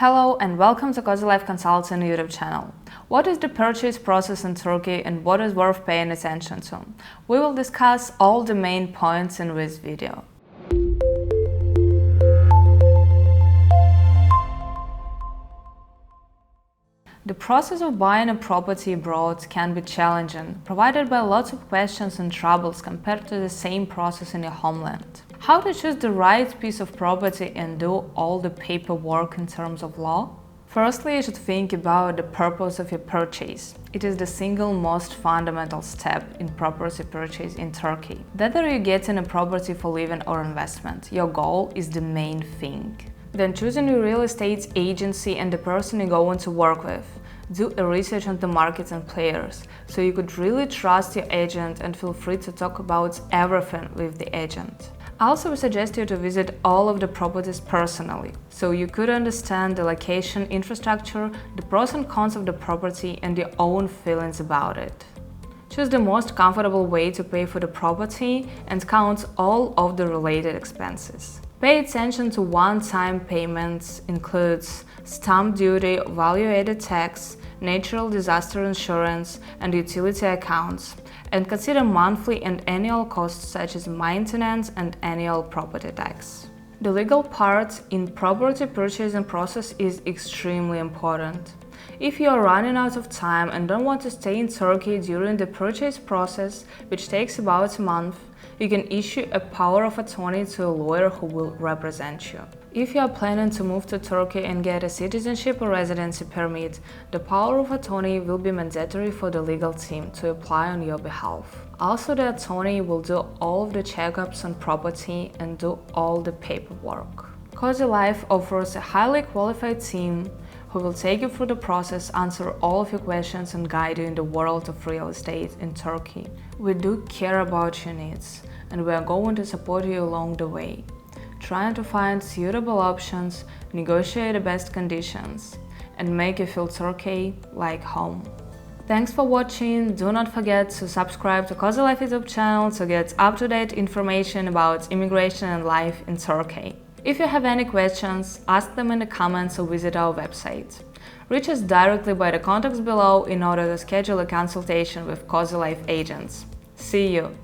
Hello and welcome to COSY Life Consulting YouTube channel. What is the purchase process in Turkey and what is worth paying attention to? We will discuss all the main points in this video. The process of buying a property abroad can be challenging, provided by lots of questions and troubles compared to the same process in your homeland. How to choose the right piece of property and do all the paperwork in terms of law? Firstly, you should think about the purpose of your purchase. It is the single most fundamental step in property purchase in Turkey. Whether you get in a property for living or investment, your goal is the main thing. Then choosing your real estate agency and the person you're going to work with. Do a research on the markets and players, so you could really trust your agent and feel free to talk about everything with the agent. I also suggest you to visit all of the properties personally, so you could understand the location, infrastructure, the pros and cons of the property and your own feelings about it. Choose the most comfortable way to pay for the property and count all of the related expenses. Pay attention to one-time payments, includes stamp duty, value-added tax, natural disaster insurance, and utility accounts, and consider monthly and annual costs such as maintenance and annual property tax. The legal part in property purchasing process is extremely important. If you are running out of time and don't want to stay in Turkey during the purchase process, which takes about a month, you can issue a power of attorney to a lawyer who will represent you. If you are planning to move to Turkey and get a citizenship or residency permit, the power of attorney will be mandatory for the legal team to apply on your behalf. Also, the attorney will do all of the checkups on property and do all the paperwork. COSY Life offers a highly qualified team who will take you through the process, answer all of your questions and guide you in the world of real estate in Turkey. We do care about your needs and we are going to support you along the way, trying to find suitable options, negotiate the best conditions, and make you feel Turkey like home. Thanks for watching. Do not forget to subscribe to COSY Life YouTube channel to get up-to-date information about immigration and life in Turkey. If you have any questions, ask them in the comments or visit our website. Reach us directly by the contacts below in order to schedule a consultation with COSY Life agents. See you!